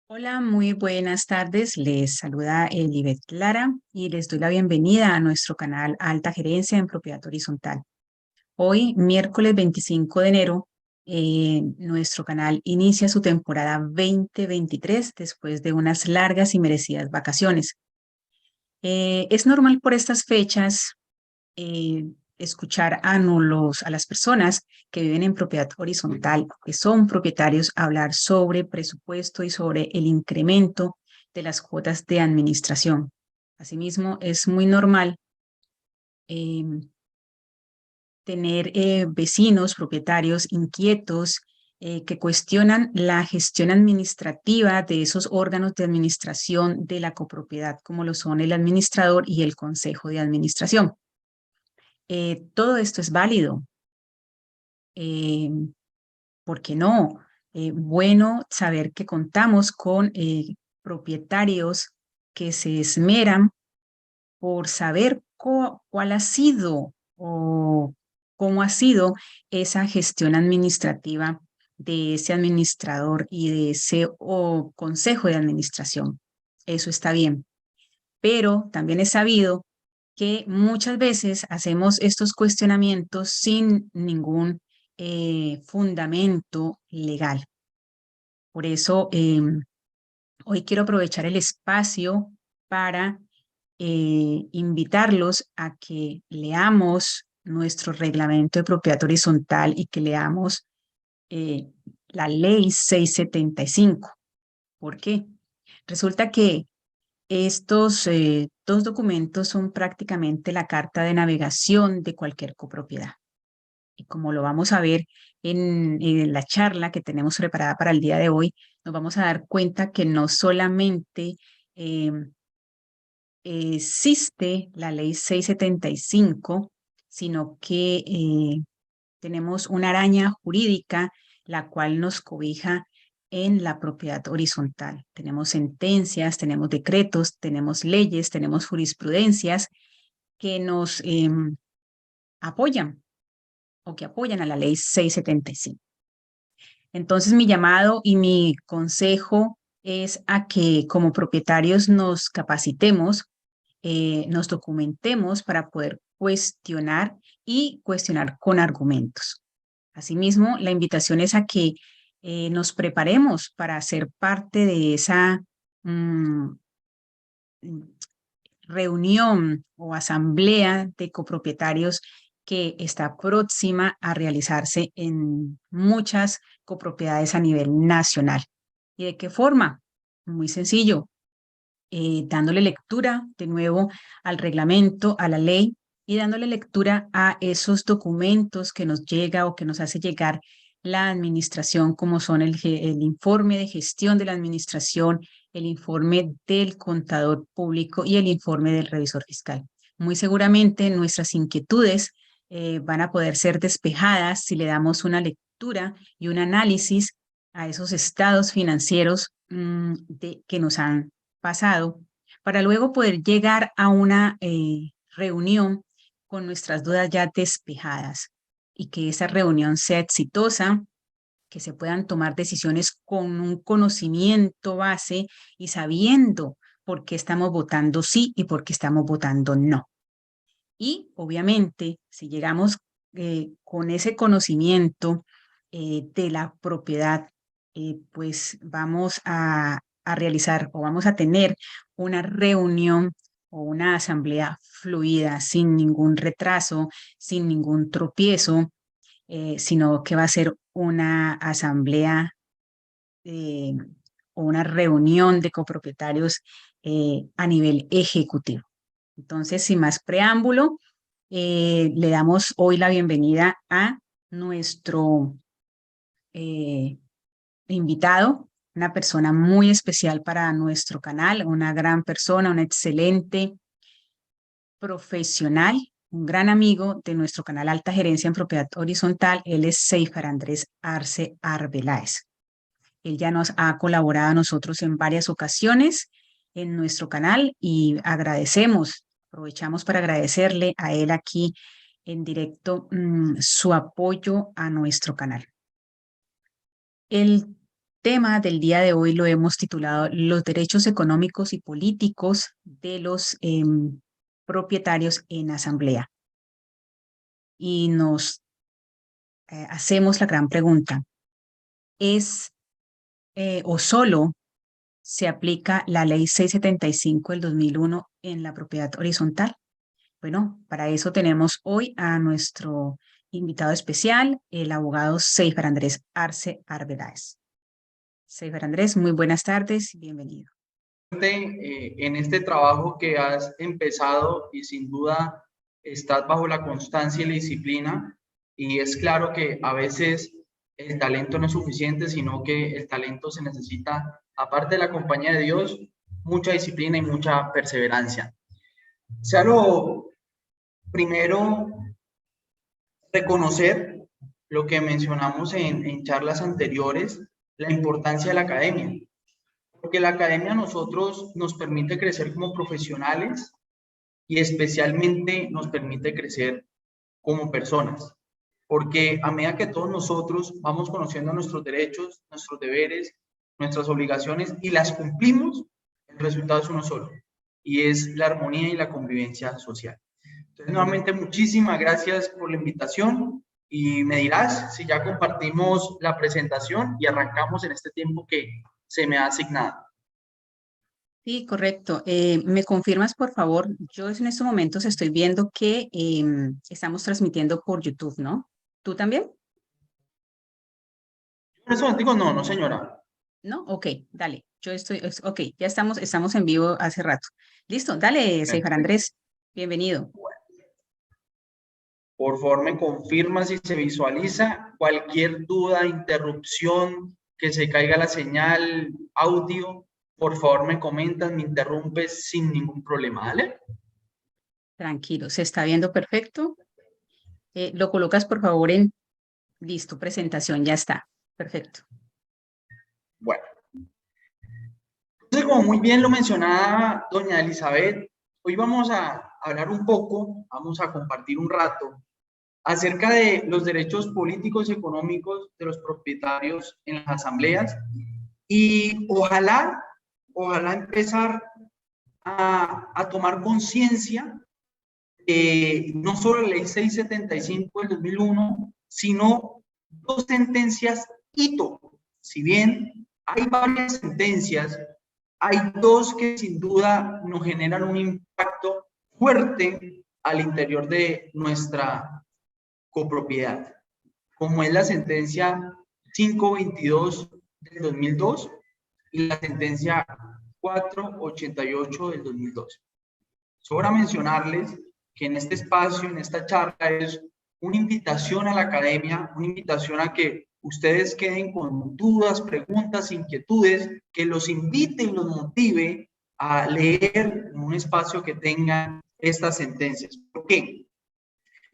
Hola, muy buenas tardes. Les saluda Elibet Lara y les doy la bienvenida a nuestro canal Alta Gerencia en Propiedad Horizontal. Hoy, miércoles 25 de enero, nuestro canal inicia su temporada 2023 después de unas largas y merecidas vacaciones. Es normal por estas fechas eh, escuchar a las personas que viven en propiedad horizontal, que son propietarios, hablar sobre presupuesto y sobre el incremento de las cuotas de administración. Asimismo, es muy normal eh, tener vecinos, propietarios inquietos que cuestionan la gestión administrativa de esos órganos de administración de la copropiedad, como lo son el administrador y el consejo de administración. Todo esto es válido. Eh, ¿Por qué no? Bueno saber que contamos con propietarios que se esmeran por saber cuál ha sido o cómo ha sido esa gestión administrativa de ese administrador y de ese consejo de administración. Eso está bien, pero también es sabido que muchas veces hacemos estos cuestionamientos sin ningún fundamento legal. Por eso, hoy quiero aprovechar el espacio para invitarlos a que leamos nuestro reglamento de propiedad horizontal y que leamos eh, la ley 675. ¿Por qué? Resulta que estos dos documentos son prácticamente la carta de navegación de cualquier copropiedad. Y como lo vamos a ver en la charla que tenemos preparada para el día de hoy, nos vamos a dar cuenta que no solamente eh, existe la ley 675, sino que tenemos una araña jurídica la cual nos cobija en la propiedad horizontal. Tenemos sentencias, tenemos decretos, tenemos leyes, tenemos jurisprudencias que nos apoyan o que apoyan a la ley 675. Entonces, mi llamado y mi consejo es a que como propietarios nos capacitemos, nos documentemos para poder cuestionar y cuestionar con argumentos. Asimismo, la invitación es a que nos preparemos para ser parte de esa mm, reunión o asamblea de copropietarios que está próxima a realizarse en muchas copropiedades a nivel nacional. ¿Y de qué forma? Muy sencillo, dándole lectura de nuevo al reglamento, a la ley y dándole lectura a esos documentos que nos llega o que nos hace llegar la administración, como son el informe de gestión de la administración, el informe del contador público y el informe del revisor fiscal. Muy seguramente nuestras inquietudes van a poder ser despejadas si le damos una lectura y un análisis a esos estados financieros que nos han pasado, para luego poder llegar a una reunión con nuestras dudas ya despejadas y que esa reunión sea exitosa, que se puedan tomar decisiones con un conocimiento base y sabiendo por qué estamos votando sí y por qué estamos votando no. Y obviamente, si llegamos con ese conocimiento de la propiedad, pues vamos a realizar o vamos a tener una reunión o una asamblea fluida, sin ningún retraso, sin ningún tropiezo, sino que va a ser una asamblea eh, o una reunión de copropietarios a nivel ejecutivo. Entonces, sin más preámbulo, le damos hoy la bienvenida a nuestro eh, invitado, una persona muy especial para nuestro canal, una gran persona, una excelente profesional, un gran amigo de nuestro canal Alta Gerencia en Propiedad Horizontal. Él es Seifar Andrés Arce Arbeláez. Él ya nos ha colaborado a nosotros en varias ocasiones en nuestro canal y aprovechamos para agradecerle a él aquí en directo su apoyo a nuestro canal. El tema del día de hoy lo hemos titulado Los derechos económicos y políticos de los propietarios en asamblea. Y nos hacemos la gran pregunta, ¿es o solo se aplica la ley 675 del 2001 en la propiedad horizontal? Bueno, para eso tenemos hoy a nuestro invitado especial, el abogado Seifer Andrés Arce Arbeláez. Seifer Andrés, muy buenas tardes, bienvenido. En este trabajo que has empezado y sin duda estás bajo la constancia y la disciplina, y es claro que a veces el talento no es suficiente, sino que el talento se necesita, aparte de la compañía de Dios, mucha disciplina y mucha perseverancia. Sea lo primero, reconocer lo que mencionamos en charlas anteriores, la importancia de la academia. Porque la academia a nosotros nos permite crecer como profesionales y especialmente nos permite crecer como personas. Porque a medida que todos nosotros vamos conociendo nuestros derechos, nuestros deberes, nuestras obligaciones y las cumplimos, el resultado es uno solo, y es la armonía y la convivencia social. Entonces, nuevamente, muchísimas gracias por la invitación y me dirás si ya compartimos la presentación y arrancamos en este tiempo que se me ha asignado. Sí, correcto. ¿Me confirmas, por favor? Yo en estos momentos estoy viendo que estamos transmitiendo por YouTube, ¿no? ¿Tú también? En ese momento no, no señora. ¿No? Ok, dale. Ok, ya estamos en vivo hace rato. Listo, dale, Seifer Andrés. Bienvenido. Por favor, me confirma si se visualiza cualquier duda, interrupción, que se caiga la señal, audio. Por favor, me comentas, me interrumpes sin ningún problema, ¿vale? Tranquilo, se está viendo perfecto. Lo colocas, por favor, en listo, presentación, ya está. Perfecto. Bueno. Entonces, como muy bien lo mencionaba doña Elizabeth, hoy vamos a hablar un poco, vamos a compartir un rato acerca de los derechos políticos y económicos de los propietarios en las asambleas y ojalá empezar a tomar conciencia no solo la ley 675 del 2001, sino dos sentencias hito. Si bien hay varias sentencias, hay dos que sin duda nos generan un impacto fuerte al interior de nuestra copropiedad, como es la sentencia 522 del 2002 y la sentencia 488 del 2002. Sobra mencionarles que en este espacio, en esta charla, es una invitación a la academia, una invitación a que ustedes queden con dudas, preguntas, inquietudes, que los invite y los motive a leer en un espacio que tenga estas sentencias. ¿Por qué?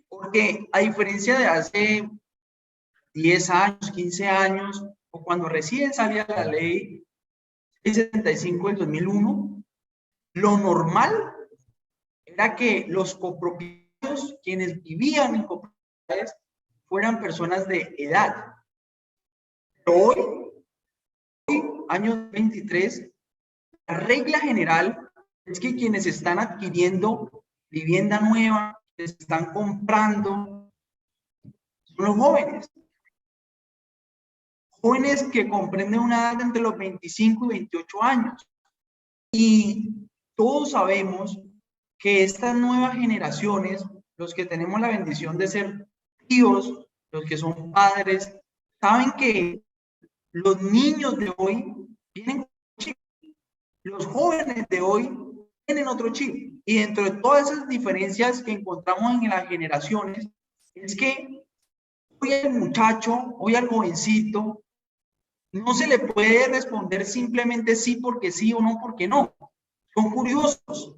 Porque a diferencia de hace 10 años, 15 años, o cuando recién salía la ley 75 del 2001, lo normal era que los copropietarios, quienes vivían en copropiedades, fueran personas de edad. Pero hoy, año 23, la regla general es que quienes están adquiriendo vivienda nueva, quienes están comprando, son los jóvenes. Jóvenes que comprenden una edad entre los 25 y 28 años. Y todos sabemos que estas nuevas generaciones, los que tenemos la bendición de ser tíos, los que son padres, saben que los niños de hoy tienen un chip, los jóvenes de hoy tienen otro chip. Y dentro de todas esas diferencias que encontramos en las generaciones, es que hoy al muchacho, hoy al jovencito, no se le puede responder simplemente sí porque sí o no porque no. Son curiosos,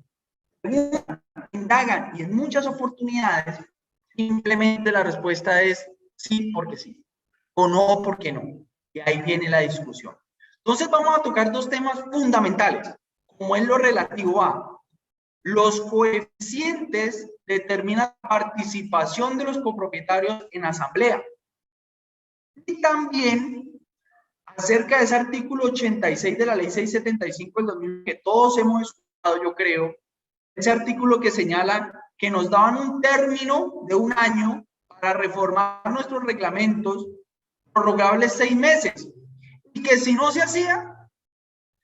indagan y en muchas oportunidades simplemente la respuesta es sí porque sí o no porque no. Y ahí viene la discusión. Entonces vamos a tocar dos temas fundamentales, como es lo relativo a los coeficientes determinan la participación de los copropietarios en asamblea. Y también acerca de ese artículo 86 de la ley 675 del 2000, que todos hemos escuchado, yo creo, ese artículo que señala que nos daban un término de un año para reformar nuestros reglamentos, prorrogables 6 meses, y que si no se hacía,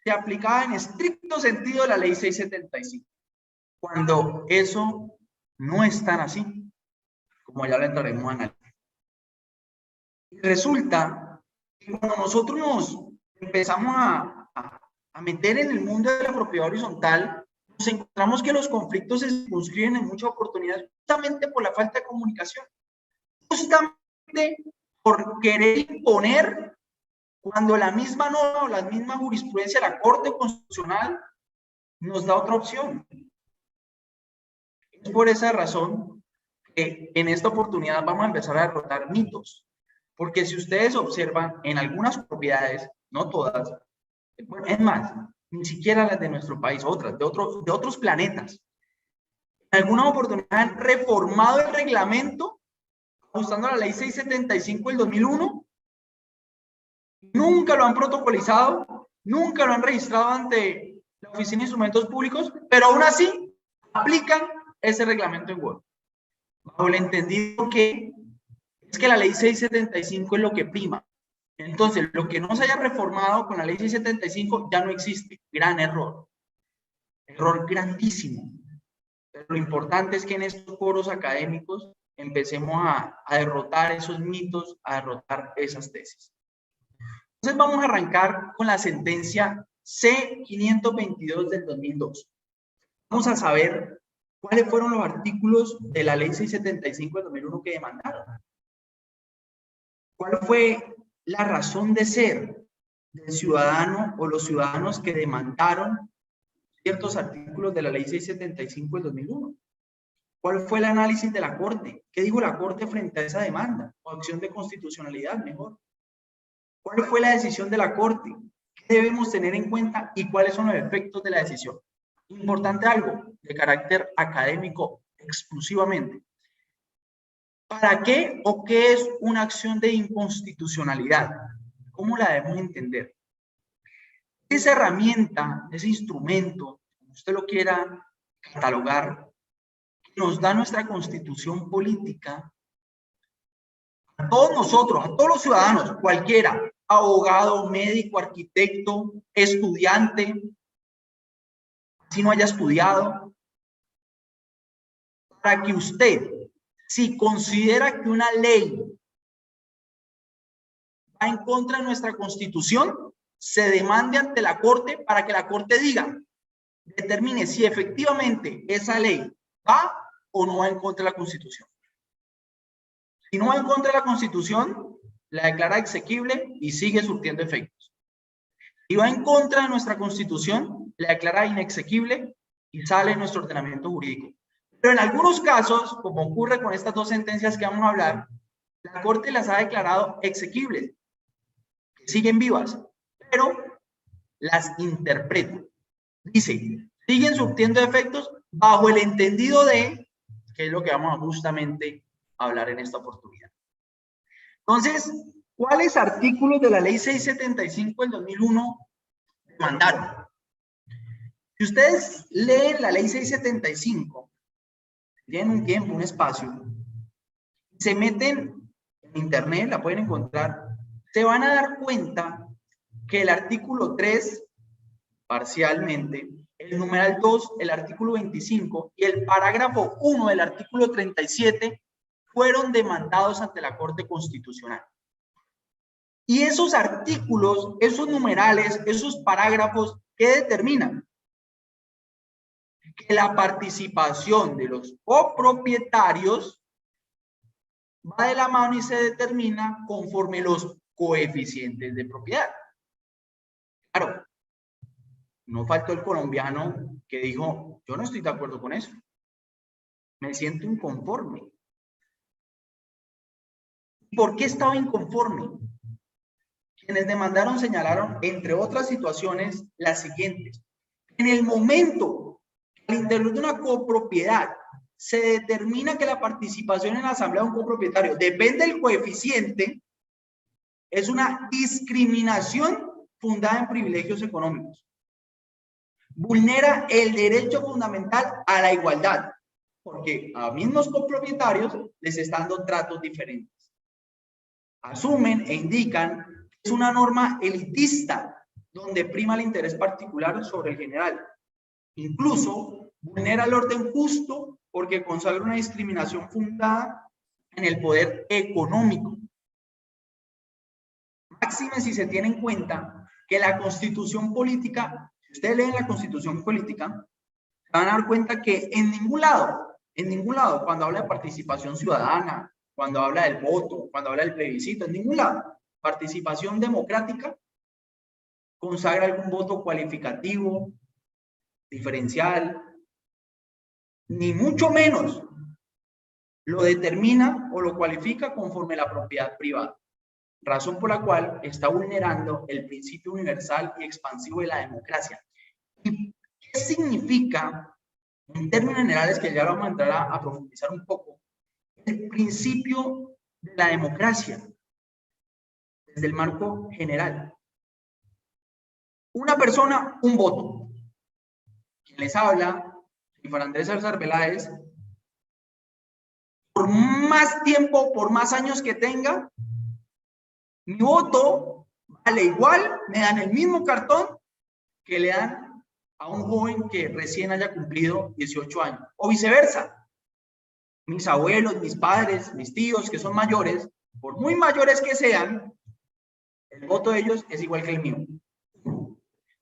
se aplicaba en estricto sentido la ley 675, cuando eso no es tan así, como ya lo entraremos a analizar. Resulta que cuando nosotros nos empezamos a meter en el mundo de la propiedad horizontal, nos encontramos que los conflictos se circunscriben en muchas oportunidades justamente por la falta de comunicación, justamente por querer imponer cuando la misma norma o la misma jurisprudencia de la Corte Constitucional nos da otra opción. Es por esa razón que en esta oportunidad vamos a empezar a derrotar mitos, porque si ustedes observan en algunas propiedades, no todas, bueno, es más, ni siquiera las de nuestro país, otras, de otros planetas, en alguna oportunidad han reformado el reglamento ajustando a la ley 675 del 2001, nunca lo han protocolizado, nunca lo han registrado ante la Oficina de Instrumentos Públicos, pero aún así aplican ese reglamento en Word, bajo el entendido que es que la ley 675 es lo que prima. Entonces, lo que no se haya reformado con la ley 675 ya no existe. Gran error. Error grandísimo. Pero lo importante es que en estos foros académicos empecemos a derrotar esos mitos, a derrotar esas tesis. Entonces vamos a arrancar con la sentencia C-522 del 2002. Vamos a saber cuáles fueron los artículos de la ley 675 del 2001 que demandaron. ¿Cuál fue la razón de ser del ciudadano o los ciudadanos que demandaron ciertos artículos de la ley 675 del 2001? ¿Cuál fue el análisis de la Corte? ¿Qué dijo la Corte frente a esa demanda? O acción de constitucionalidad, mejor. ¿Cuál fue la decisión de la Corte? ¿Qué debemos tener en cuenta y cuáles son los efectos de la decisión? Importante algo de carácter académico exclusivamente. ¿Para qué o qué es una acción de inconstitucionalidad? ¿Cómo la debemos entender? Esa herramienta, ese instrumento, como usted lo quiera catalogar, que nos da nuestra constitución política, a todos nosotros, a todos los ciudadanos, cualquiera, abogado, médico, arquitecto, estudiante, si no haya estudiado, para que usted, si considera que una ley va en contra de nuestra constitución, se demande ante la Corte para que la Corte diga, determine si efectivamente esa ley va o no va en contra de la Constitución. Si no va en contra de la Constitución, la declara exequible y sigue surtiendo efectos. Si va en contra de nuestra Constitución, la declara inexequible y sale de nuestro ordenamiento jurídico. Pero en algunos casos, como ocurre con estas dos sentencias que vamos a hablar, la Corte las ha declarado exequibles, que siguen vivas, pero las interpreta. Dice, siguen surtiendo efectos bajo el entendido de, que es lo que vamos a justamente hablar en esta oportunidad. Entonces, ¿cuáles artículos de la ley 675 del 2001 demandaron? Si ustedes leen la ley 675, tienen un tiempo, un espacio, se meten en internet, la pueden encontrar, se van a dar cuenta que el artículo 3, parcialmente, el numeral 2, el artículo 25 y el parágrafo 1 del artículo 37 fueron demandados ante la Corte Constitucional. Y esos artículos, esos numerales, esos parágrafos, ¿qué determinan? Que la participación de los copropietarios va de la mano y se determina conforme los coeficientes de propiedad. Claro, no faltó el colombiano que dijo, yo no estoy de acuerdo con eso. Me siento inconforme. ¿Por qué estaba inconforme? Quienes demandaron señalaron, entre otras situaciones, las siguientes. En el momento, al interior de una copropiedad, se determina que la participación en la asamblea de un copropietario depende del coeficiente, es una discriminación fundada en privilegios económicos. Vulnera el derecho fundamental a la igualdad, porque a mismos copropietarios les están dando tratos diferentes. Asumen e indican que es una norma elitista donde prima el interés particular sobre el general. Incluso vulnera el orden justo porque consagra una discriminación fundada en el poder económico. Máxime si se tiene en cuenta que la Constitución política, si ustedes leen la Constitución política, se van a dar cuenta que en ningún lado, cuando habla de participación ciudadana, cuando habla del voto, cuando habla del plebiscito, en ningún lado, participación democrática, consagra algún voto cualificativo, diferencial, ni mucho menos lo determina o lo cualifica conforme a la propiedad privada, razón por la cual está vulnerando el principio universal y expansivo de la democracia. ¿Y qué significa, en términos generales, que ya lo vamos a entrar a profundizar un poco, el principio de la democracia desde el marco general? Una persona, un voto. Quien les habla, Juan Andrés Salazar Veláez, por más tiempo, por más años que tenga, mi voto vale igual, me dan el mismo cartón que le dan a un joven que recién haya cumplido 18 años, o viceversa. Mis abuelos, mis padres, mis tíos que son mayores, por muy mayores que sean, el voto de ellos es igual que el mío.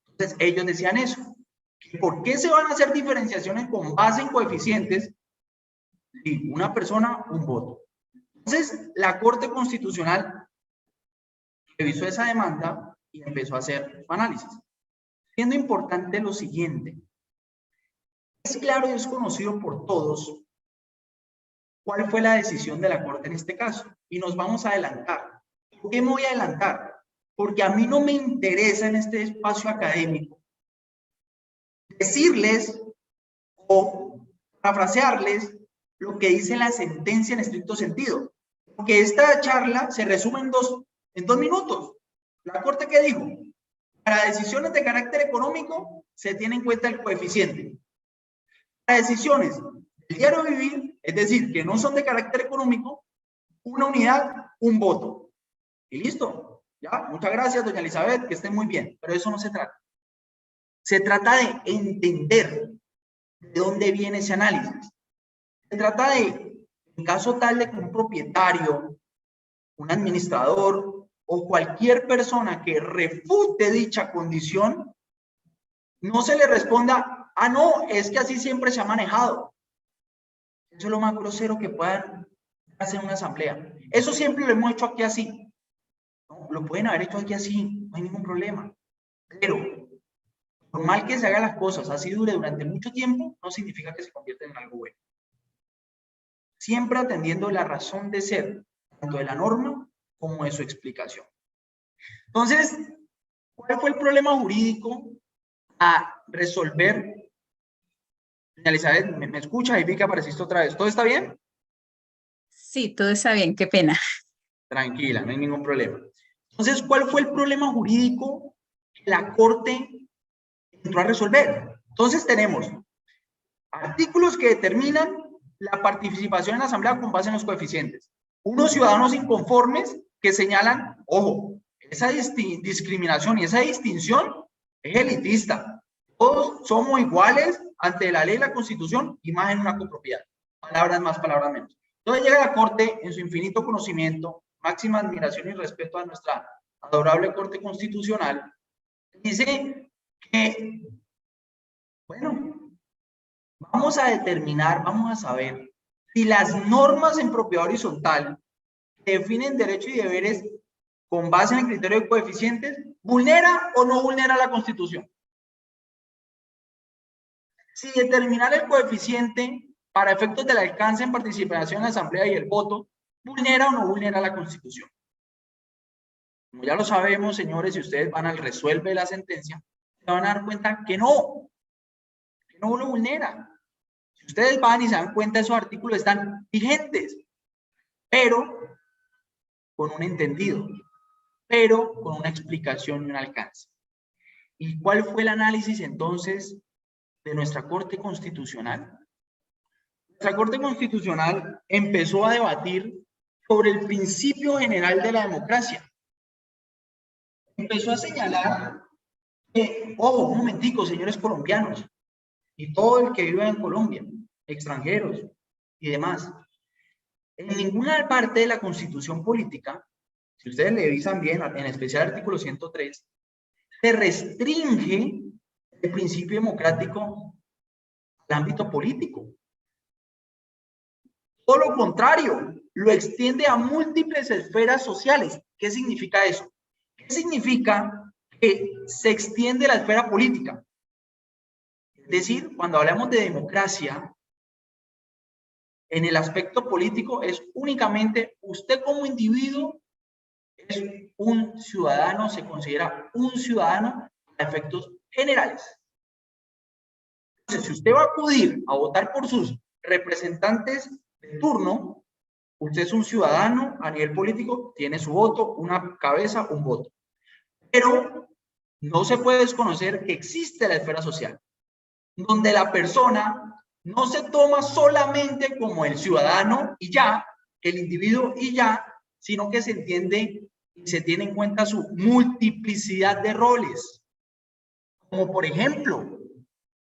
Entonces ellos decían eso. ¿Por qué se van a hacer diferenciaciones con base en coeficientes? Y una persona, un voto. Entonces la Corte Constitucional revisó esa demanda y empezó a hacer su análisis. Siendo importante lo siguiente, es claro y es conocido por todos cuál fue la decisión de la Corte en este caso, y nos vamos a adelantar. ¿Por qué me voy a adelantar? Porque a mí no me interesa en este espacio académico decirles o parafrasearles lo que dice la sentencia en estricto sentido, porque esta charla se resume en dos minutos. ¿La Corte qué dijo? Para decisiones de carácter económico se tiene en cuenta el coeficiente. Para decisiones del diario vivir, es decir, que no son de carácter económico, una unidad, un voto. Y listo. Ya, muchas gracias, doña Elizabeth, que esté muy bien. Pero de eso no se trata. Se trata de entender de dónde viene ese análisis. Se trata de, en caso tal de que un propietario, un administrador o cualquier persona que refute dicha condición, no se le responda, ah, no, es que así siempre se ha manejado. Eso es lo más grosero que puedan hacer en una asamblea. Eso siempre lo hemos hecho aquí así. No, lo pueden haber hecho aquí así, no hay ningún problema. Pero, por mal que se hagan las cosas, así dure durante mucho tiempo, no significa que se convierta en algo bueno. Siempre atendiendo la razón de ser, tanto de la norma como de su explicación. Entonces, ¿cuál fue el problema jurídico a resolver? Elizabeth, ¿me escucha? Y vi que apareciste otra vez. ¿Todo está bien? Sí, todo está bien, qué pena. Tranquila, no hay ningún problema. Entonces, ¿cuál fue el problema jurídico que la Corte entró a resolver? Entonces, tenemos artículos que determinan la participación en la Asamblea con base en los coeficientes. Unos ciudadanos inconformes que señalan, ojo, esa discriminación y esa distinción es elitista. Todos somos iguales ante la ley y la Constitución y más en una copropiedad. Palabras más, palabras menos. Entonces llega la Corte en su infinito conocimiento, máxima admiración y respeto a nuestra adorable Corte Constitucional. Dice que, bueno, vamos a determinar, vamos a saber si las normas en propiedad horizontal que definen derechos y deberes con base en el criterio de coeficientes, ¿vulnera o no vulnera la Constitución? Si determinar el coeficiente para efectos del alcance en participación en la asamblea y el voto, ¿vulnera o no vulnera la Constitución? Como ya lo sabemos, señores, si ustedes van al resuelve de la sentencia, se van a dar cuenta que no lo vulnera. Si ustedes van y se dan cuenta, esos artículos están vigentes, pero con un entendido. pero con una explicación y un alcance. ¿Y cuál fue el análisis entonces de nuestra Corte Constitucional? Nuestra Corte Constitucional empezó a debatir sobre el principio general de la democracia. Empezó a señalar que, ojo, un momentico, señores colombianos, y todo el que vive en Colombia, extranjeros y demás, en ninguna parte de la Constitución política, si ustedes le revisan bien, en especial el artículo 103, se restringe el principio democrático al ámbito político. Todo lo contrario, lo extiende a múltiples esferas sociales. ¿Qué significa eso? ¿Qué significa que se extiende la esfera política? Es decir, cuando hablamos de democracia, en el aspecto político es únicamente usted como individuo es un ciudadano, se considera un ciudadano a efectos generales. Entonces, si usted va a acudir a votar por sus representantes de turno, usted es un ciudadano a nivel político, tiene su voto, una cabeza, un voto. Pero no se puede desconocer que existe la esfera social, donde la persona no se toma solamente como el ciudadano y ya, el individuo y ya, sino que se entiende y se tiene en cuenta su multiplicidad de roles. Como por ejemplo,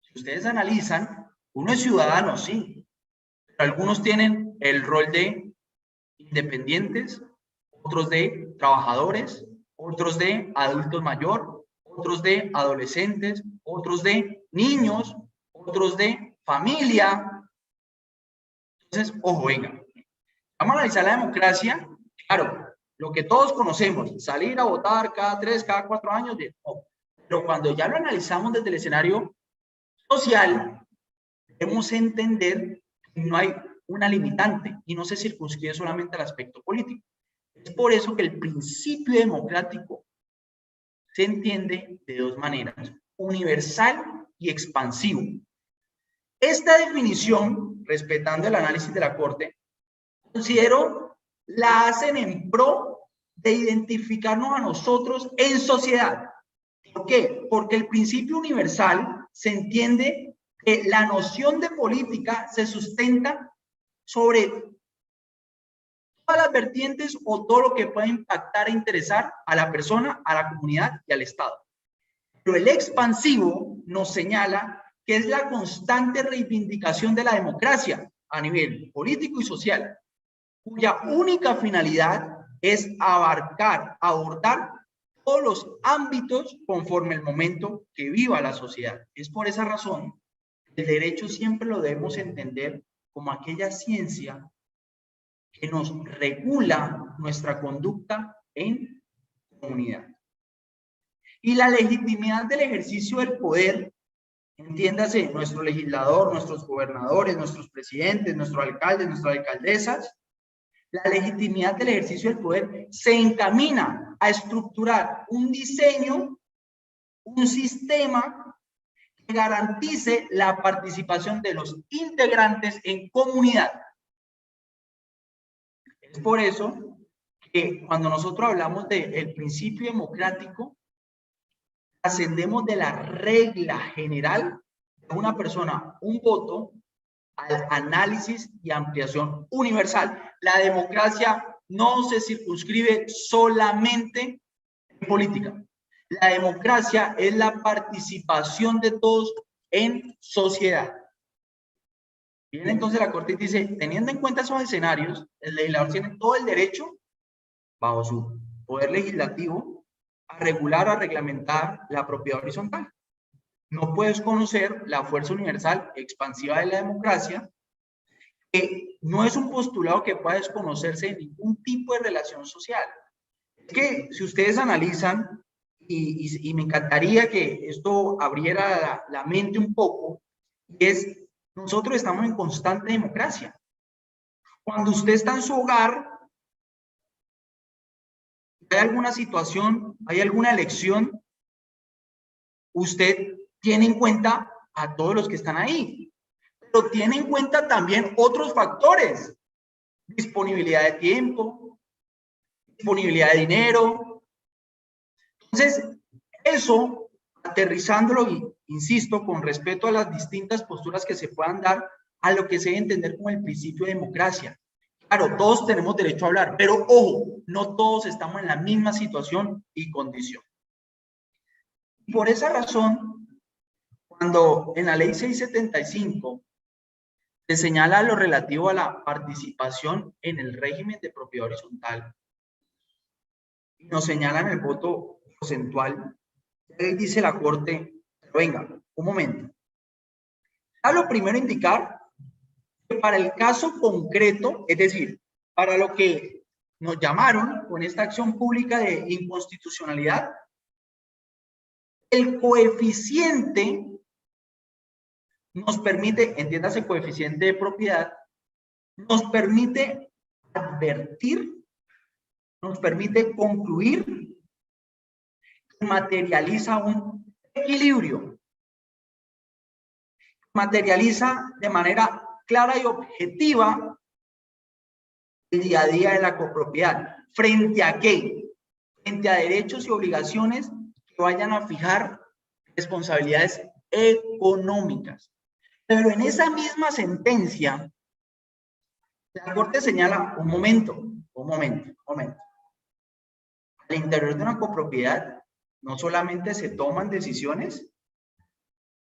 si ustedes analizan, uno es ciudadano, sí, pero algunos tienen el rol de independientes, otros de trabajadores, otros de adultos mayor, otros de adolescentes, otros de niños, otros de familia. Entonces, ojo, venga, vamos a analizar la democracia. Claro, lo que todos conocemos, salir a votar cada 3, cada 4 años, no. Pero cuando ya lo analizamos desde el escenario social, debemos entender que no hay una limitante y no se circunscribe solamente al aspecto político. Es por eso que el principio democrático se entiende de dos maneras, universal y expansivo. Esta definición, respetando el análisis de la Corte, considero la hacen en pro de identificarnos a nosotros en sociedad. ¿Por qué? Porque el principio universal se entiende que la noción de política se sustenta sobre todas las vertientes o todo lo que pueda impactar e interesar a la persona, a la comunidad y al Estado. Pero el expansivo nos señala que es la constante reivindicación de la democracia a nivel político y social, cuya única finalidad es abarcar, abordar todos los ámbitos conforme el momento que viva la sociedad. Es por esa razón que el derecho siempre lo debemos entender como aquella ciencia que nos regula nuestra conducta en comunidad. Y la legitimidad del ejercicio del poder, entiéndase, nuestro legislador, nuestros gobernadores, nuestros presidentes, nuestros alcaldes, nuestras alcaldesas, la legitimidad del ejercicio del poder se encamina a estructurar un diseño, un sistema que garantice la participación de los integrantes en comunidad. Es por eso que cuando nosotros hablamos del principio democrático, ascendemos de la regla general de una persona, un voto, al análisis y ampliación universal. La democracia no se circunscribe solamente en política. La democracia es la participación de todos en sociedad. Bien, entonces la Corte dice, teniendo en cuenta esos escenarios, el legislador tiene todo el derecho, bajo su poder legislativo, a regular, a reglamentar la propiedad horizontal. No puedes conocer la fuerza universal expansiva de la democracia, que no es un postulado que pueda desconocerse en ningún tipo de relación social. Es que si ustedes analizan, y me encantaría que esto abriera la mente un poco, es nosotros estamos en constante democracia. Cuando usted está en su hogar, hay alguna situación, hay alguna elección, usted tiene en cuenta a todos los que están ahí, pero tiene en cuenta también otros factores, disponibilidad de tiempo, disponibilidad de dinero, Entonces, eso, aterrizándolo, y insisto, con respeto a las distintas posturas que se puedan dar a lo que se debe entender como el principio de democracia. Claro, todos tenemos derecho a hablar, pero ojo, no todos estamos en la misma situación y condición. Por esa razón, cuando en la ley 675 se señala lo relativo a la participación en el régimen de propiedad horizontal, y nos señalan el voto porcentual, ahí dice la Corte, venga, un momento. A lo primero indicar que para el caso concreto, es decir, para lo que nos llamaron con esta acción pública de inconstitucionalidad, el coeficiente nos permite, entiéndase coeficiente de propiedad, nos permite advertir, nos permite concluir que materializa un equilibrio, materializa de manera clara y objetiva el día a día de la copropiedad. ¿Frente a qué? Frente a derechos y obligaciones que vayan a fijar responsabilidades económicas. Pero en esa misma sentencia, la Corte señala, un momento. Al interior de una copropiedad, no solamente se toman decisiones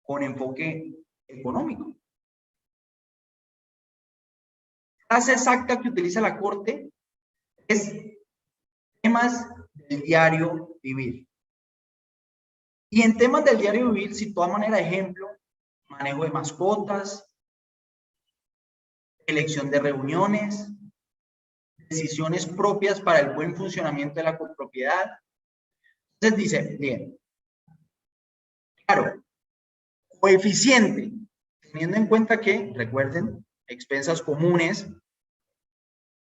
con enfoque económico. La frase exacta que utiliza la Corte es temas del diario vivir. Y en temas del diario vivir, si toda manera de ejemplo, manejo de mascotas, elección de reuniones, decisiones propias para el buen funcionamiento de la copropiedad. Entonces dice, bien, claro, coeficiente, teniendo en cuenta que, recuerden, expensas comunes,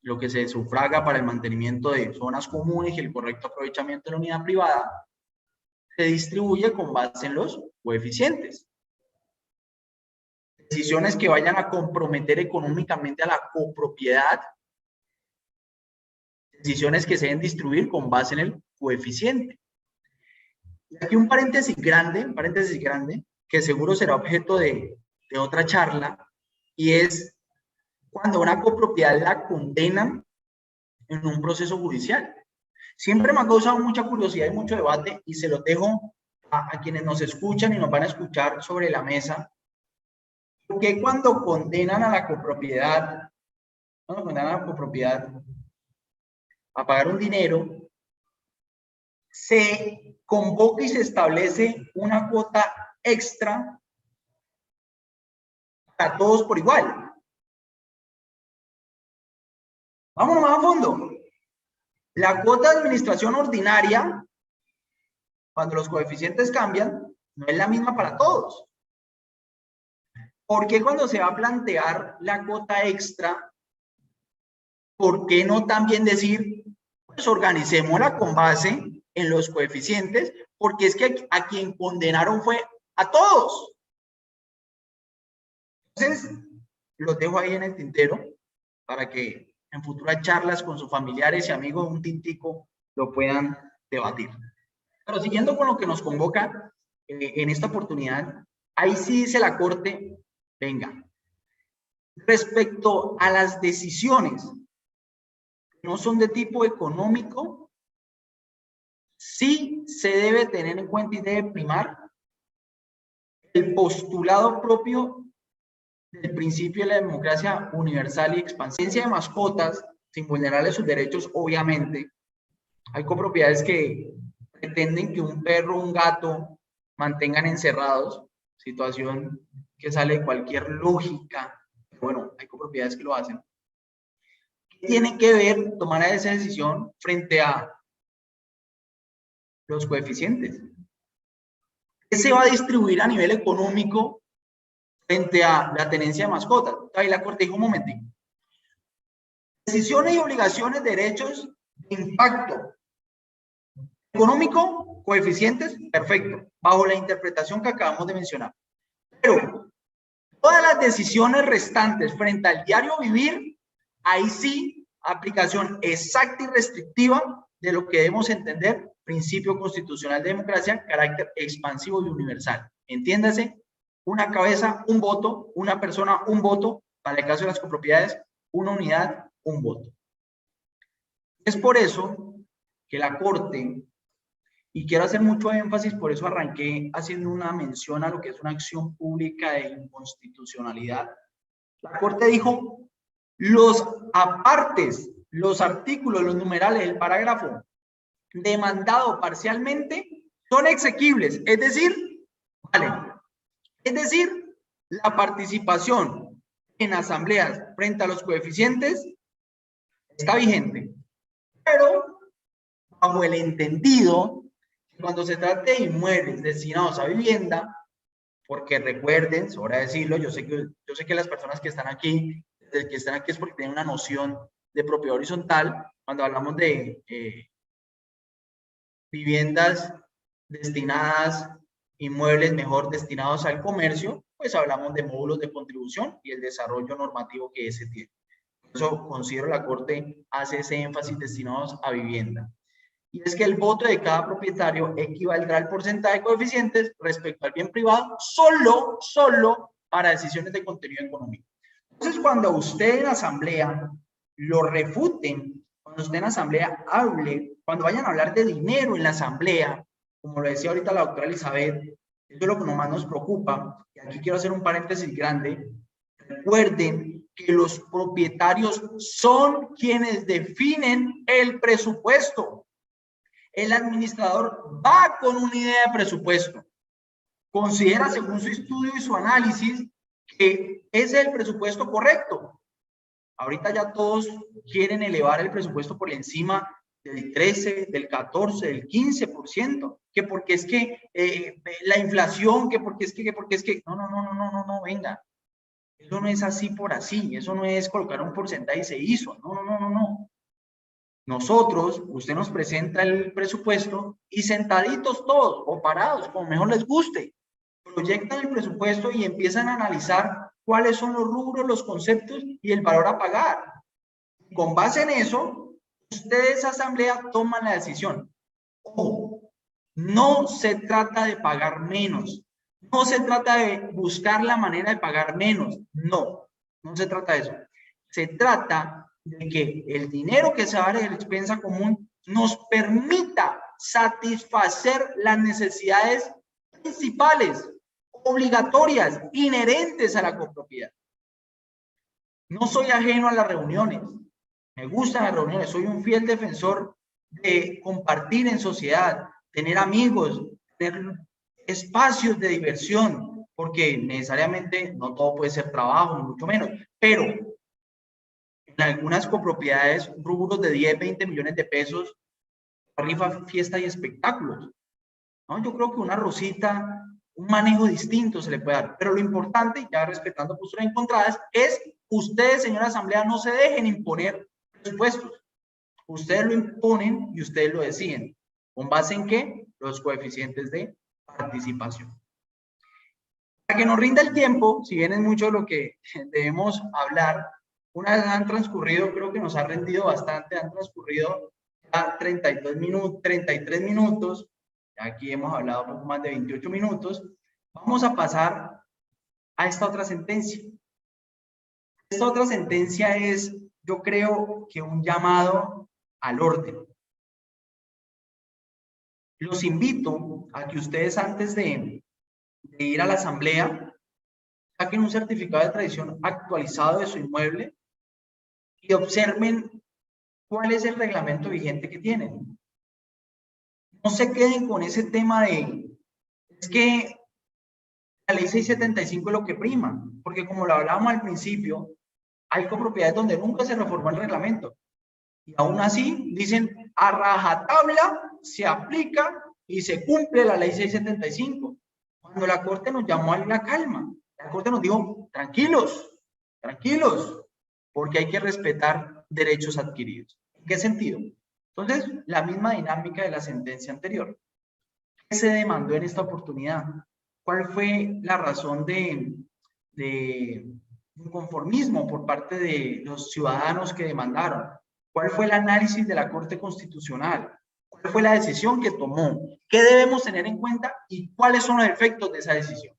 lo que se sufraga para el mantenimiento de zonas comunes y el correcto aprovechamiento de la unidad privada, se distribuye con base en los coeficientes. Decisiones que vayan a comprometer económicamente a la copropiedad, decisiones que se deben distribuir con base en el coeficiente. Y aquí un paréntesis grande, que seguro será objeto de otra charla, y es cuando una copropiedad la condenan en un proceso judicial. Siempre me ha causado mucha curiosidad y mucho debate, y se lo dejo a quienes nos escuchan y nos van a escuchar sobre la mesa, porque cuando condenan a la copropiedad, a pagar un dinero, se convoca y se establece una cuota extra para todos por igual. Vámonos más a fondo. La cuota de administración ordinaria, cuando los coeficientes cambian, no es la misma para todos. ¿Por qué cuando se va a plantear la cuota extra, por qué no también decir, pues organicémosla con base en los coeficientes? Porque es que a quien condenaron fue a todos. Entonces, los dejo ahí en el tintero para que en futuras charlas con sus familiares y amigos, un tintico, lo puedan debatir. Pero siguiendo con lo que nos convoca en esta oportunidad, ahí sí dice la Corte, venga, respecto a las decisiones que no son de tipo económico, sí se debe tener en cuenta y debe primar el postulado propio del principio de la democracia universal y expansiva de mascotas, sin vulnerarle sus derechos, obviamente. Hay copropiedades que pretenden que un perro o un gato mantengan encerrados, situación que sale de cualquier lógica. Bueno, hay copropiedades que lo hacen. ¿Qué tiene que ver tomar esa decisión frente a los coeficientes? ¿Qué se va a distribuir a nivel económico frente a la tenencia de mascotas? Ahí la Corte dijo, un momentito. Decisiones y obligaciones, derechos de impacto económico, coeficientes, perfecto, bajo la interpretación que acabamos de mencionar. Pero todas las decisiones restantes frente al diario vivir, ahí sí, aplicación exacta y restrictiva de lo que debemos entender principio constitucional de democracia, carácter expansivo y universal. Entiéndase, una cabeza, un voto, una persona, un voto, para el caso de las copropiedades, una unidad, un voto. Es por eso que la Corte, y quiero hacer mucho énfasis, por eso arranqué haciendo una mención a lo que es una acción pública de inconstitucionalidad. La Corte dijo, los apartes, los artículos, los numerales, el parágrafo demandado parcialmente son exequibles, es decir, vale. Es decir, la participación en asambleas frente a los coeficientes está vigente, pero bajo el entendido, cuando se trate de inmuebles destinados a vivienda, porque recuerden, sobra decirlo, yo sé que las personas que están aquí es porque tienen una noción de propiedad horizontal. Cuando hablamos de viviendas destinadas, inmuebles mejor destinados al comercio, pues hablamos de módulos de contribución y el desarrollo normativo que ese tiene. Por eso considero la Corte hace ese énfasis destinados a vivienda. Y es que el voto de cada propietario equivaldrá al porcentaje de coeficientes respecto al bien privado solo para decisiones de contenido económico. Entonces, cuando usted en asamblea lo refuten, cuando usted en asamblea hable, cuando vayan a hablar de dinero en la asamblea, como lo decía ahorita la doctora Elizabeth, eso es lo que más nos preocupa, y aquí quiero hacer un paréntesis grande. Recuerden que los propietarios son quienes definen el presupuesto. El administrador va con una idea de presupuesto, considera según su estudio y su análisis que ese es el presupuesto correcto. Ahorita ya todos quieren elevar el presupuesto por encima del 13, del 14, del 15%, que porque es que la inflación, que porque es que, no, venga. Eso no es así por así, eso no es colocar un porcentaje y se hizo, no. Nosotros, usted nos presenta el presupuesto y sentaditos todos o parados, como mejor les guste, proyectan el presupuesto y empiezan a analizar cuáles son los rubros, los conceptos y el valor a pagar. Con base en eso, ustedes, asamblea, toman la decisión. Ojo, no se trata de pagar menos, no se trata de buscar la manera de pagar menos, no se trata de eso. Se trata de que el dinero que se va de la expensa común nos permita satisfacer las necesidades principales, obligatorias, inherentes a la copropiedad. No soy ajeno a las reuniones, me gustan las reuniones, soy un fiel defensor de compartir en sociedad, tener amigos, tener espacios de diversión, porque necesariamente no todo puede ser trabajo, ni mucho menos, pero en algunas copropiedades, rubros de 10, 20 millones de pesos, rifa, fiesta y espectáculos, ¿no? Yo creo que una rosita, un manejo distinto se le puede dar, pero lo importante, ya respetando posturas encontradas, es ustedes, señora asamblea, no se dejen imponer presupuestos. Ustedes lo imponen y ustedes lo deciden. ¿Con base en qué? Los coeficientes de participación. Para que nos rinda el tiempo, si bien es mucho lo que debemos hablar, una vez han transcurrido, creo que nos ha rendido bastante, han transcurrido ya 33 minutos, aquí hemos hablado poco más de 28 minutos, vamos a pasar a esta otra sentencia. Esta otra sentencia es, yo creo que un llamado al orden. Los invito a que ustedes antes de ir a la asamblea saquen un certificado de tradición actualizado de su inmueble y observen cuál es el reglamento vigente que tienen. No se queden con ese tema de, es que la ley 675 es lo que prima, porque como lo hablábamos al principio, hay copropiedades donde nunca se reformó el reglamento. Y aún así, dicen, a rajatabla se aplica y se cumple la ley 675. Cuando la Corte nos llamó a la calma, la Corte nos dijo, tranquilos, porque hay que respetar derechos adquiridos. ¿En qué sentido? Entonces, la misma dinámica de la sentencia anterior. ¿Qué se demandó en esta oportunidad? ¿Cuál fue la razón de inconformismo por parte de los ciudadanos que demandaron? ¿Cuál fue el análisis de la Corte Constitucional? cuál fue la decisión que tomó, qué debemos tener en cuenta y cuáles son los efectos de esa decisión.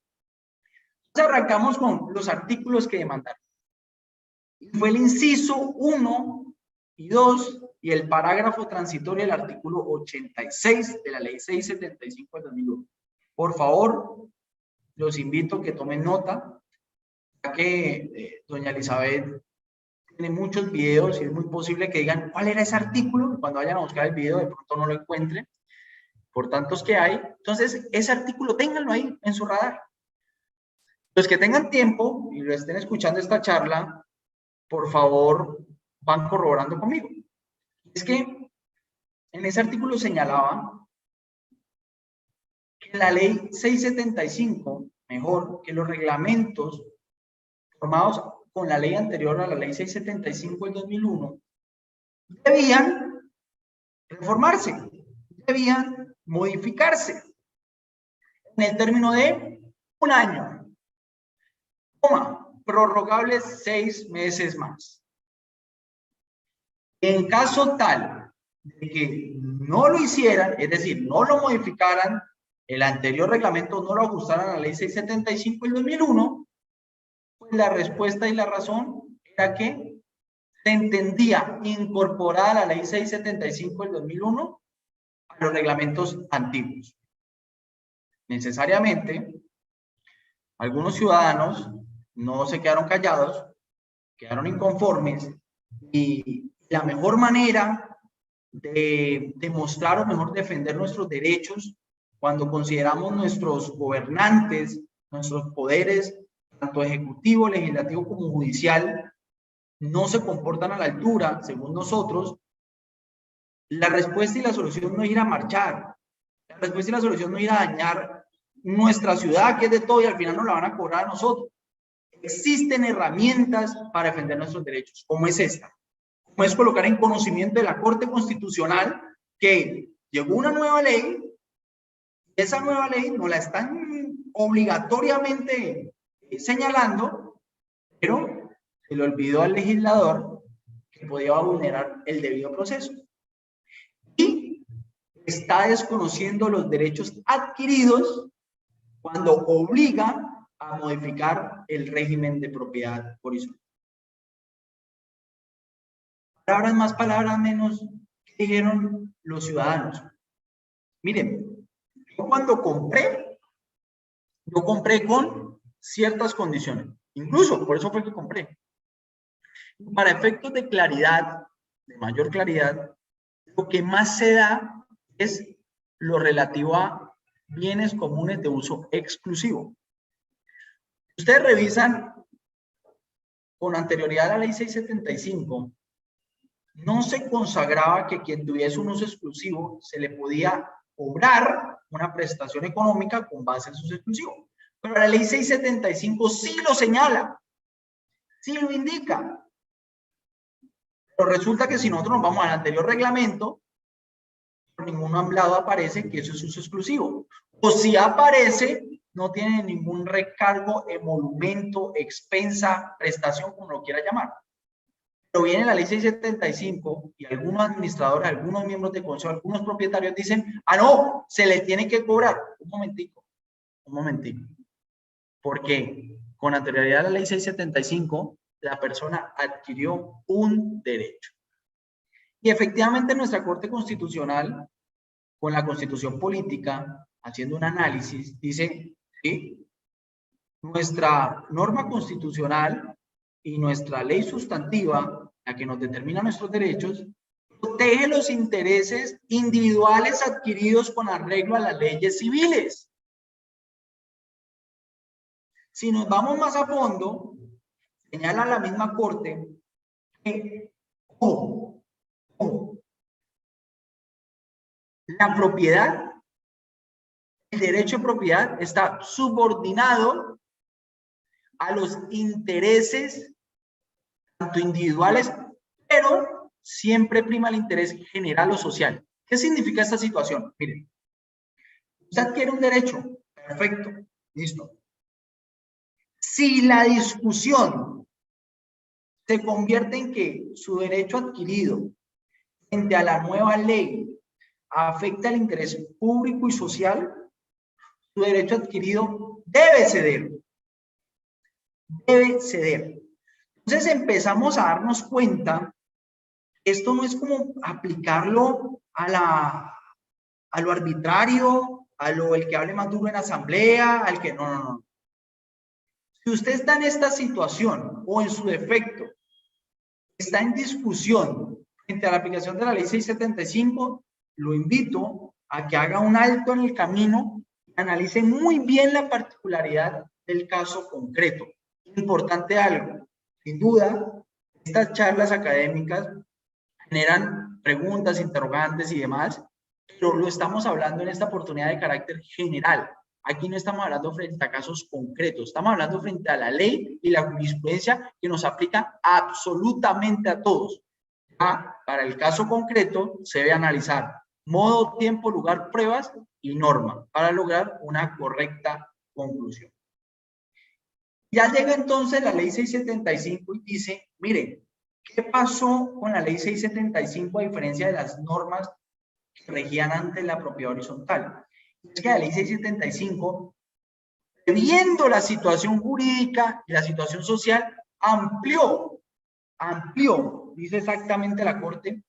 Entonces arrancamos con los artículos que demandaron. Fue el inciso 1 y 2 y el parágrafo transitorio del artículo 86 de la ley 675 del 2001. Por favor, los invito a que tomen nota, ya que doña Elizabeth tiene muchos videos y es muy posible que digan cuál era ese artículo. Cuando vayan a buscar el video de pronto no lo encuentren por tantos que hay. Entonces ese artículo ténganlo ahí en su radar. Los que tengan tiempo y lo estén escuchando esta charla, por favor van corroborando conmigo. Es que en ese artículo señalaba que la ley 675, mejor que los reglamentos formados con la ley anterior a la ley 675 del 2001, debían reformarse, debían modificarse en el término de un año, prorrogables 6 meses más. En caso tal de que no lo hicieran, es decir, no lo modificaran, el anterior reglamento no lo ajustaran a la ley 675 del 2001, pues la respuesta y la razón era que se entendía incorporada la ley 675 del 2001 a los reglamentos antiguos. Necesariamente, algunos ciudadanos no se quedaron callados, quedaron inconformes y la mejor manera de demostrar o mejor defender nuestros derechos cuando consideramos nuestros gobernantes, nuestros poderes, tanto ejecutivo, legislativo como judicial, no se comportan a la altura, según nosotros, la respuesta y la solución no es ir a marchar, la respuesta y la solución no es ir a dañar nuestra ciudad, que es de todo, y al final nos la van a cobrar a nosotros. Existen herramientas para defender nuestros derechos, como es esta, como es colocar en conocimiento de la Corte Constitucional que llegó una nueva ley, y esa nueva ley nos la están obligatoriamente señalando, pero se le olvidó al legislador que podía vulnerar el debido proceso. Y está desconociendo los derechos adquiridos cuando obliga a modificar el régimen de propiedad horizontal. Palabras más, palabras menos, ¿qué dijeron los ciudadanos? Miren, yo cuando compré, yo compré con ciertas condiciones. Incluso, por eso fue que compré. Para efectos de claridad, de mayor claridad, lo que más se da es lo relativo a bienes comunes de uso exclusivo. Ustedes revisan con anterioridad a la ley 675, no se consagraba que quien tuviese un uso exclusivo se le podía cobrar una prestación económica con base en su uso exclusivo. Pero la ley 675 sí lo señala, sí lo indica. Pero resulta que si nosotros nos vamos al anterior reglamento, por ningún lado aparece que eso es uso exclusivo. O si aparece, no tiene ningún recargo, emolumento, expensa, prestación, como lo quiera llamar. Pero viene la ley 675 y algunos administradores, algunos miembros de consejo, algunos propietarios dicen, ah, no, se le tiene que cobrar. Un momentico. Porque con anterioridad a la ley 675, la persona adquirió un derecho. Y efectivamente nuestra Corte Constitucional, con la Constitución Política, haciendo un análisis, dice, sí, nuestra norma constitucional y nuestra ley sustantiva, la que nos determina nuestros derechos, protege los intereses individuales adquiridos con arreglo a las leyes civiles. Si nos vamos más a fondo, señala la misma Corte que la propiedad, el derecho de propiedad está subordinado a los intereses tanto individuales, pero siempre prima el interés general o social. ¿Qué significa esta situación? Miren, usted adquiere un derecho, perfecto, listo. Si la discusión se convierte en que su derecho adquirido frente a la nueva ley afecta el interés público y social, su derecho adquirido debe ceder. Debe ceder. Entonces empezamos a darnos cuenta que esto no es como aplicarlo a lo arbitrario, el que hable más duro en asamblea, al que no. Si usted está en esta situación o en su defecto está en discusión frente a la aplicación de la ley 675, lo invito a que haga un alto en el camino y analice muy bien la particularidad del caso concreto. Importante algo, sin duda, estas charlas académicas generan preguntas, interrogantes y demás, pero lo estamos hablando en esta oportunidad de carácter general. Aquí no estamos hablando frente a casos concretos, estamos hablando frente a la ley y la jurisprudencia que nos aplica absolutamente a todos. Ya, para el caso concreto se debe analizar modo, tiempo, lugar, pruebas y norma para lograr una correcta conclusión. Ya llega entonces la ley 675 y dice, miren, ¿qué pasó con la ley 675 a diferencia de las normas que regían antes la propiedad horizontal? Es que la ley 675, viendo la situación jurídica y la situación social, amplió, dice exactamente la Corte,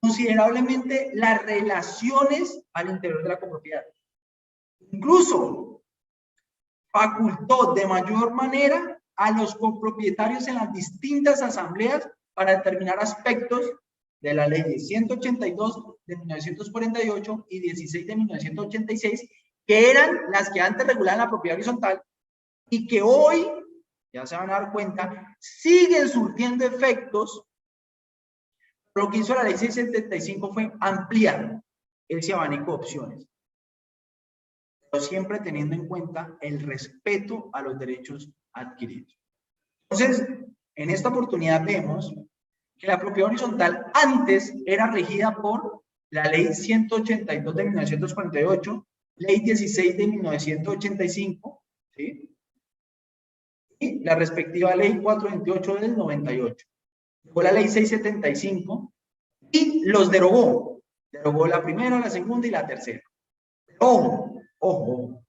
considerablemente las relaciones al interior de la copropiedad. Incluso facultó de mayor manera a los copropietarios en las distintas asambleas para determinar aspectos de la ley 182 de 1948 y 16 de 1986, que eran las que antes regulaban la propiedad horizontal y que hoy, ya se van a dar cuenta, siguen surtiendo efectos. Lo que hizo la ley 675 fue ampliar ese abanico de opciones, pero siempre teniendo en cuenta el respeto a los derechos adquiridos. Entonces, en esta oportunidad vemos que la propiedad horizontal antes era regida por la ley 182 de 1948, ley 16 de 1985, ¿sí? Y la respectiva ley 428 del 98. Fue la ley 675 y los derogó. Derogó la primera, la segunda y la tercera. Ojo,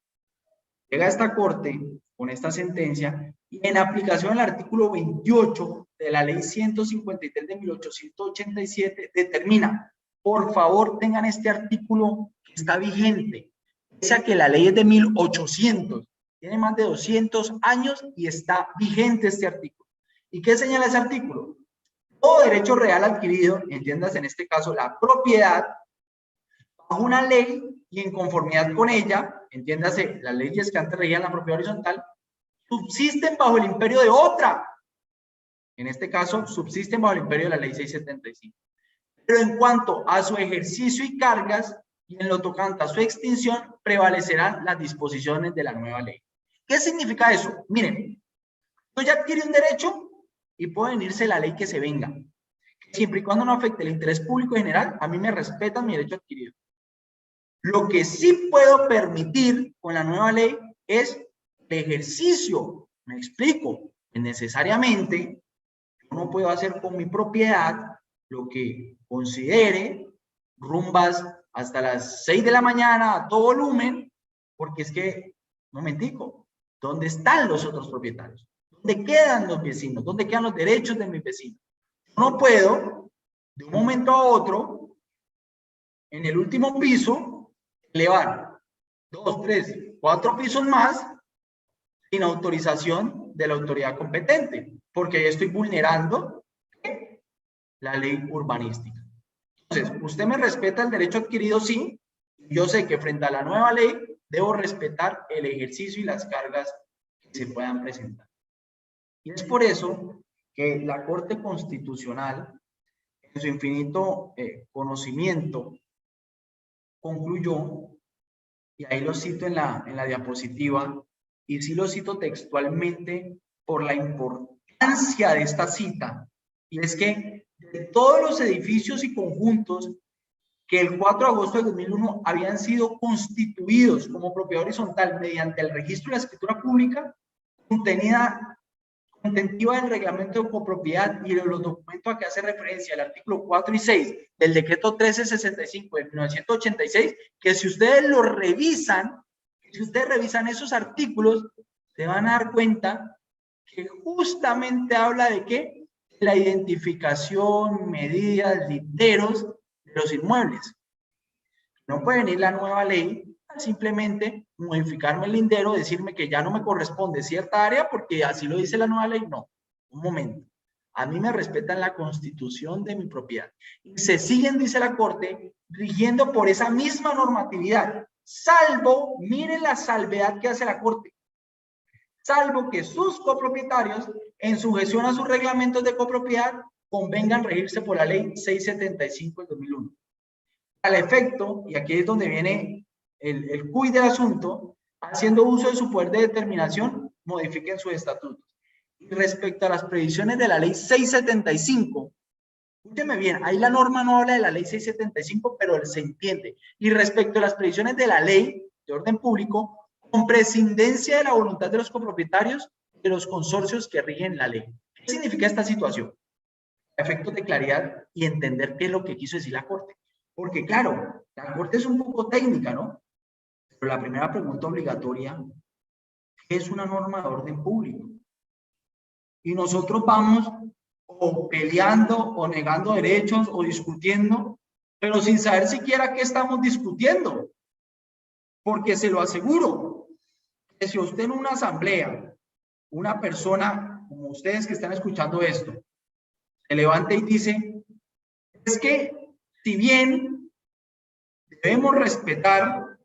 llega esta corte con esta sentencia y en aplicación al artículo 28 de la ley 153 de 1887 determina, por favor tengan este artículo que está vigente, pese a que la ley es de 1800, tiene más de 200 años y está vigente este artículo. ¿Y qué señala ese artículo? Todo derecho real adquirido, entiéndase en este caso la propiedad, bajo una ley y en conformidad con ella, entiéndase, las leyes que antes regían la propiedad horizontal, subsisten bajo el imperio de otra. En este caso, subsisten bajo el imperio de la ley 675. Pero en cuanto a su ejercicio y cargas, y en lo tocante a su extinción, prevalecerán las disposiciones de la nueva ley. ¿Qué significa eso? Miren, yo ya adquirí un derecho y puede venirse la ley que se venga. Siempre y cuando no afecte el interés público general, a mí me respetan mi derecho adquirido. Lo que sí puedo permitir con la nueva ley es el ejercicio. Me explico. Necesariamente, yo no puedo hacer con mi propiedad lo que considere, rumbas hasta las 6 de la mañana a todo volumen, porque es que, un momentico, ¿dónde están los otros propietarios? ¿Dónde quedan los vecinos? ¿Dónde quedan los derechos de mis vecinos? Yo no puedo, de un momento a otro, en el último piso, elevar 2, 3, 4 pisos más sin autorización de la autoridad competente, porque ya estoy vulnerando la ley urbanística. Entonces, usted me respeta el derecho adquirido, sí. Yo sé que frente a la nueva ley debo respetar el ejercicio y las cargas que se puedan presentar. Y es por eso que la Corte Constitucional, en su infinito conocimiento, concluyó, y ahí lo cito en la diapositiva, y sí lo cito textualmente por la importancia de esta cita, y es que de todos los edificios y conjuntos que el 4 de agosto de 2001 habían sido constituidos como propiedad horizontal mediante el registro de la escritura pública contenida intentiva del reglamento de copropiedad y de los documentos a que hace referencia el artículo 4 y 6 del decreto 1365 de 1986, que si ustedes lo revisan, esos artículos, se van a dar cuenta que justamente habla de qué, la identificación, medidas, linderos de los inmuebles. No puede venir la nueva ley a simplemente modificarme el lindero, decirme que ya no me corresponde cierta área porque así lo dice la nueva ley. No, un momento. A mí me respetan la constitución de mi propiedad. Y se siguen, dice la Corte, rigiendo por esa misma normatividad. Salvo, miren la salvedad que hace la Corte. Salvo que sus copropietarios, en sujeción a sus reglamentos de copropiedad, convengan regirse por la ley 675 del 2001. Al efecto, y aquí es donde viene el cuid del asunto, haciendo uso de su poder de determinación, modifiquen sus estatutos. Y respecto a las previsiones de la ley 675, escúcheme bien, ahí la norma no habla de la ley 675, pero se entiende. Y respecto a las previsiones de la ley de orden público, con prescindencia de la voluntad de los copropietarios de los consorcios que rigen la ley. ¿Qué significa esta situación? Efectos de claridad y entender qué es lo que quiso decir la Corte. Porque claro, la Corte es un poco técnica, ¿no? Pero la primera pregunta obligatoria, ¿qué es una norma de orden público? Y nosotros vamos o peleando o negando derechos o discutiendo, pero sin saber siquiera qué estamos discutiendo. Porque se lo aseguro, que si usted en una asamblea, una persona como ustedes que están escuchando esto, se levanta y dice, es que si bien debemos respetar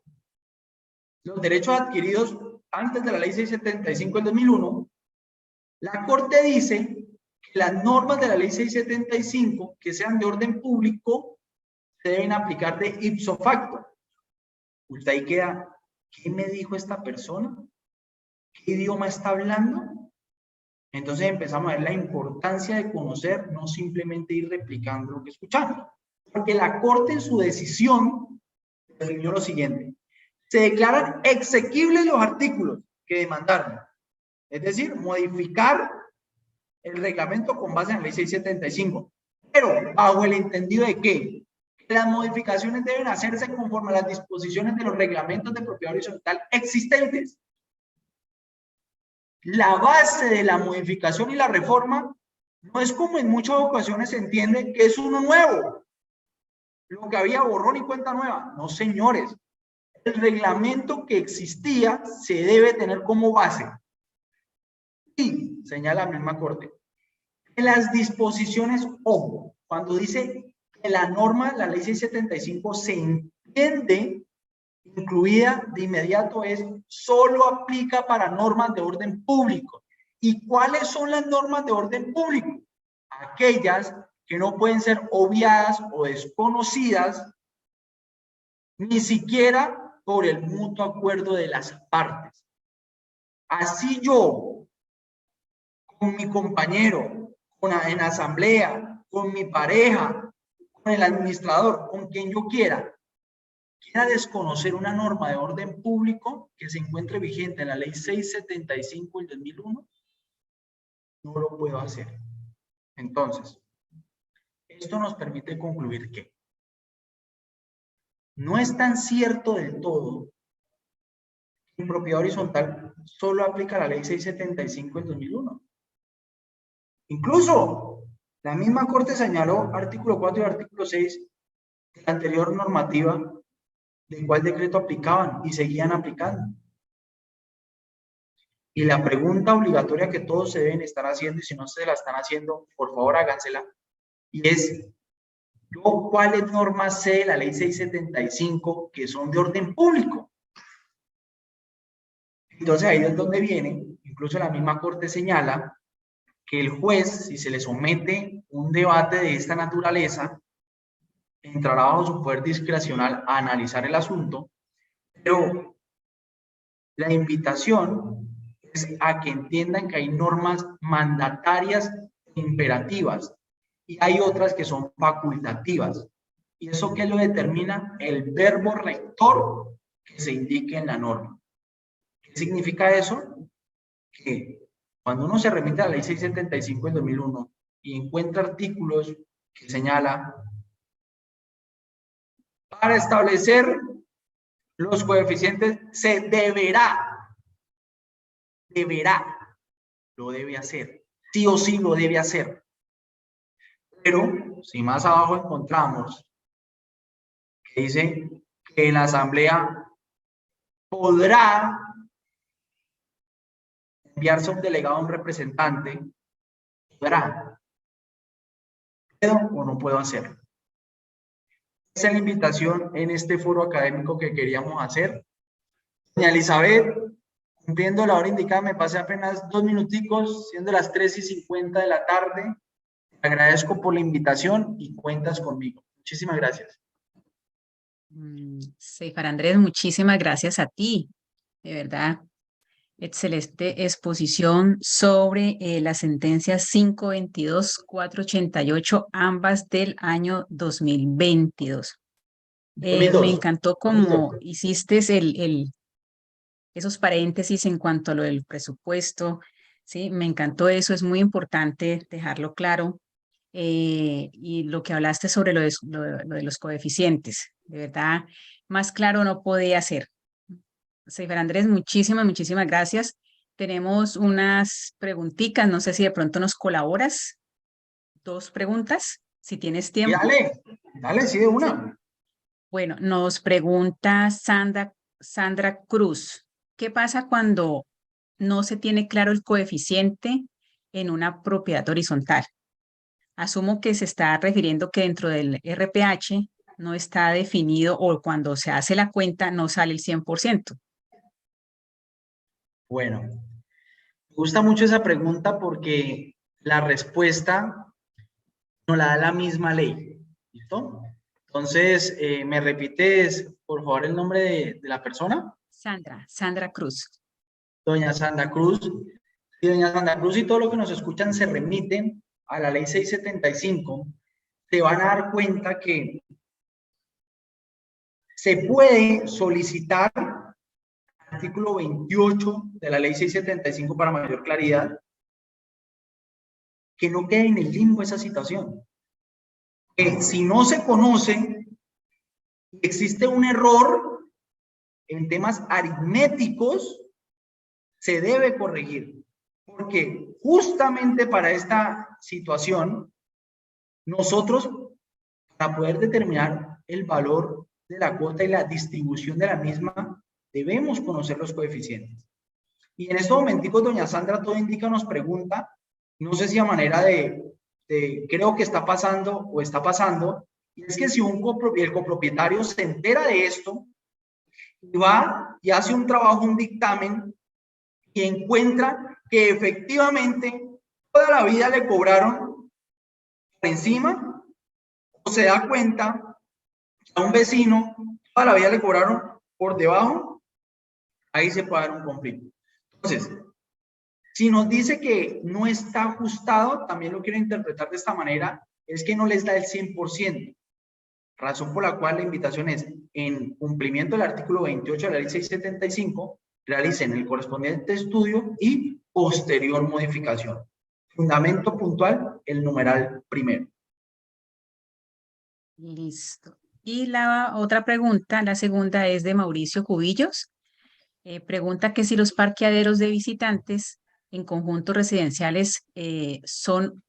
los derechos adquiridos antes de la ley 675 del 2001, la Corte dice que las normas de la ley 675 que sean de orden público se deben aplicar de ipso facto. Usted ahí queda, ¿qué me dijo esta persona? ¿Qué idioma está hablando? Entonces empezamos a ver la importancia de conocer, no simplemente ir replicando lo que escuchamos. Porque la Corte en su decisión definió lo siguiente. Se declaran exequibles los artículos que demandaron. Es decir, modificar el reglamento con base en la ley 675. Pero bajo el entendido de que las modificaciones deben hacerse conforme a las disposiciones de los reglamentos de propiedad horizontal existentes. La base de la modificación y la reforma no es como en muchas ocasiones se entiende que es uno nuevo. Lo que había borrón y cuenta nueva. No, señores. El reglamento que existía se debe tener como base. Y, señala la misma Corte, en las disposiciones, ojo, cuando dice que la norma, la ley 675, se entiende incluida de inmediato, es solo aplica para normas de orden público. ¿Y cuáles son las normas de orden público? Aquellas que no pueden ser obviadas o desconocidas, ni siquiera por el mutuo acuerdo de las partes. Así yo, con mi compañero, en asamblea, con mi pareja, con el administrador, con quien yo quiera desconocer una norma de orden público que se encuentre vigente en la ley 675 del 2001, no lo puedo hacer. Entonces, esto nos permite concluir que no es tan cierto del todo que en propiedad horizontal solo aplica la ley 675 del 2001. Incluso, la misma Corte señaló artículo 4 y artículo 6 de la anterior normativa de cuál decreto aplicaban y seguían aplicando. Y la pregunta obligatoria que todos se deben estar haciendo, y si no se la están haciendo, por favor hágansela, y es, ¿yo cuáles normas sé de la ley 675 que son de orden público? Entonces ahí es donde viene, incluso la misma Corte señala que el juez, si se le somete un debate de esta naturaleza, entrará bajo su poder discrecional a analizar el asunto, pero la invitación es a que entiendan que hay normas mandatarias imperativas y hay otras que son facultativas. ¿Y eso qué lo determina? El verbo rector que se indique en la norma. ¿Qué significa eso? Que Cuando uno se remite a la ley 675 del 2001 y encuentra artículos que señala para establecer los coeficientes se deberá, lo debe hacer, sí o sí lo debe hacer. Pero si más abajo encontramos que dice que la asamblea podrá enviarse un delegado, un representante, podrá, ¿puedo o no puedo hacerlo? Esa es la invitación en este foro académico que queríamos hacer. Doña Elizabeth, cumpliendo la hora indicada, me pasé apenas 2 minuticos, siendo las 3:50 de la tarde. Te agradezco por la invitación y cuentas conmigo. Muchísimas gracias. Seifar Andrés, muchísimas gracias a ti, de verdad. Excelente exposición sobre las sentencias 522, 488, ambas del año 2022. Me 2002. encantó cómo 2002. hiciste esos paréntesis en cuanto a lo del presupuesto, ¿sí? Me encantó eso, es muy importante dejarlo claro. Y lo que hablaste sobre lo de los coeficientes, de verdad, más claro no podía ser. Seifar Andrés, muchísimas gracias. Tenemos unas preguntitas, no sé si de pronto nos colaboras. 2 preguntas, si tienes Y tiempo. dale, sí, de Sí. una. Bueno, nos pregunta Sandra Cruz, ¿qué pasa cuando no se tiene claro el coeficiente en una propiedad horizontal? Asumo que se está refiriendo que dentro del RPH no está definido o cuando se hace la cuenta no sale el 100%. Bueno, me gusta mucho esa pregunta porque la respuesta nos la da la misma ley. ¿Listo? Entonces, ¿me repites, por favor, el nombre de la persona? Sandra Cruz. Doña Sandra Cruz. Y doña Sandra Cruz y todo lo que nos escuchan se remiten a la ley 675. Se van a dar cuenta que se puede solicitar, artículo 28 de la ley 675 para mayor claridad, que no quede en el limbo esa situación. Que si no se conoce, existe un error en temas aritméticos, se debe corregir. Porque justamente para esta situación, nosotros, para poder determinar el valor de la cuota y la distribución de la misma, debemos conocer los coeficientes. Y en estos momenticos, doña Sandra, todo indica, nos pregunta, no sé si a manera de creo que está pasando o está pasando, y es que si el copropietario se entera de esto, y va y hace un trabajo, un dictamen, y encuentra que efectivamente toda la vida le cobraron por encima, o se da cuenta que a un vecino toda la vida le cobraron por debajo, ahí se puede dar un conflicto. Entonces, si nos dice que no está ajustado, también lo quiero interpretar de esta manera, es que no les da el 100%, razón por la cual la invitación es, en cumplimiento del artículo 28 de la ley 675, realicen el correspondiente estudio y posterior modificación. Fundamento puntual, el numeral primero. Listo. Y la otra pregunta, la segunda es de Mauricio Cubillos. Pregunta que si los parqueaderos de visitantes en conjuntos residenciales son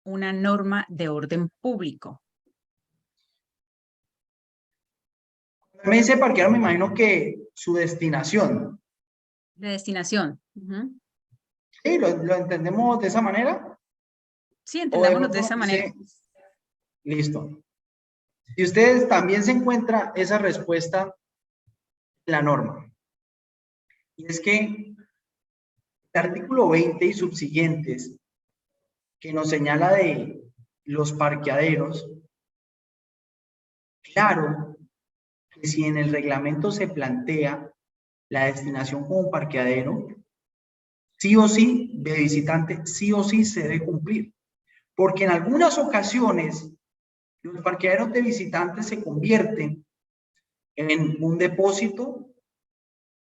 una norma de orden público. Me dice parquear, me imagino que su destinación. De destinación. ¿Sí? ¿Lo entendemos de esa manera? Sí, O de entendámonos de pronto nos esa manera. dice, listo. Si ustedes también se encuentra esa respuesta en la norma, y es que el artículo 20 y subsiguientes, que nos señala de los parqueaderos, claro que si en el reglamento se plantea la destinación como parqueadero, sí o sí, de visitante, sí o sí se debe cumplir. Porque en algunas ocasiones los parqueaderos de visitantes se convierten en un depósito,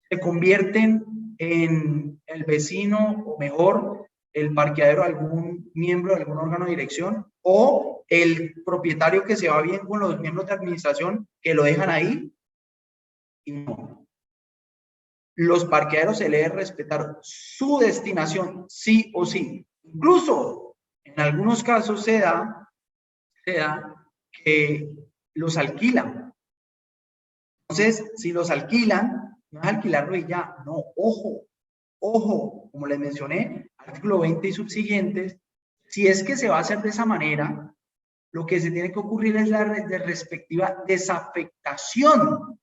se convierten en el vecino o mejor el parqueadero de algún miembro de algún órgano de dirección o el propietario que se va bien con los miembros de administración que lo dejan ahí. Y no. Los parqueaderos se le debe respetar su destinación, sí o sí. Incluso en algunos casos se da que los alquilan. Entonces, si los alquilan, no es alquilarlo y ya, no, ojo, como les mencioné, artículo 20 y subsiguientes, si es que se va a hacer de esa manera, lo que se tiene que ocurrir es la respectiva desafectación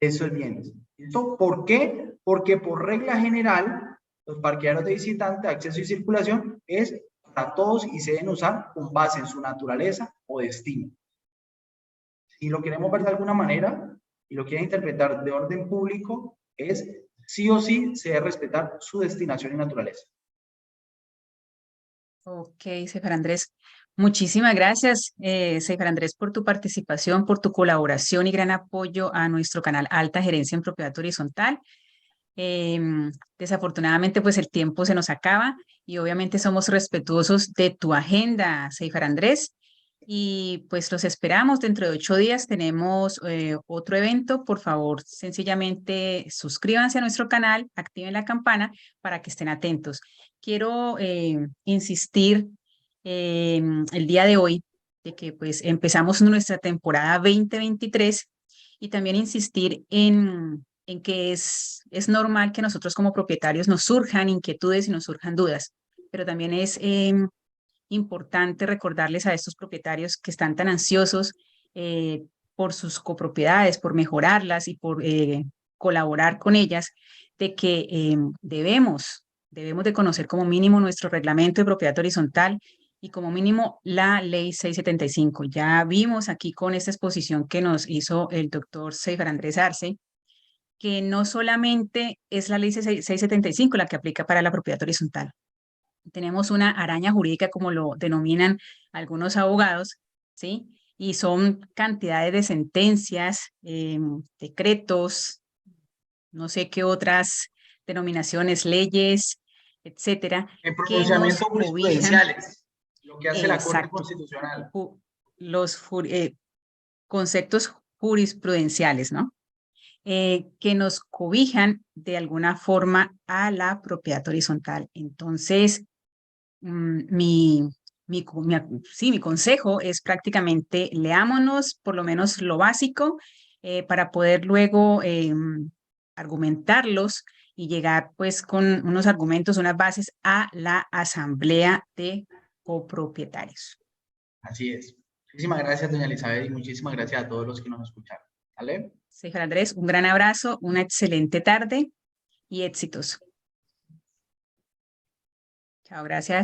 de esos bienes. ¿Esto por qué? Porque por regla general, los parqueaderos de visitante, acceso y circulación es para todos y se deben usar con base en su naturaleza o destino. Si lo queremos ver de alguna manera y lo quieren interpretar de orden público, es sí o sí se debe respetar su destinación y naturaleza. Ok, César Andrés. Muchísimas gracias, César Andrés, por tu participación, por tu colaboración y gran apoyo a nuestro canal Alta Gerencia en Propiedad Horizontal. Desafortunadamente, pues el tiempo se nos acaba y obviamente somos respetuosos de tu agenda, César Andrés. Y pues los esperamos dentro de 8 días. Tenemos otro evento. Por favor, sencillamente suscríbanse a nuestro canal, activen la campana para que estén atentos. Quiero insistir el día de hoy de que pues empezamos nuestra temporada 2023 y también insistir en que es normal que nosotros como propietarios nos surjan inquietudes y nos surjan dudas, pero también es importante recordarles a estos propietarios que están tan ansiosos por sus copropiedades, por mejorarlas y por colaborar con ellas, de que debemos de conocer como mínimo nuestro reglamento de propiedad horizontal y como mínimo la ley 675. Ya vimos aquí con esta exposición que nos hizo el doctor César Andrés Arce, que no solamente es la ley 675 la que aplica para la propiedad horizontal. Tenemos una araña jurídica, como lo denominan algunos abogados, ¿sí? Y son cantidades de sentencias, decretos, no sé qué otras denominaciones, leyes, etcétera, En que nos pronunciamientos cobijan, jurisprudenciales, lo que hace la Corte exacto, Constitucional. los conceptos jurisprudenciales, ¿no? Que nos cobijan de alguna forma a la propiedad horizontal. Entonces, mi, mi consejo es prácticamente leámonos por lo menos lo básico para poder luego argumentarlos y llegar pues con unos argumentos, unas bases a la asamblea de copropietarios. Así es. Muchísimas gracias, doña Elizabeth, y muchísimas gracias a todos los que nos escucharon. ¿Vale? Señor Andrés, un gran abrazo, una excelente tarde y éxitos. Chao, gracias.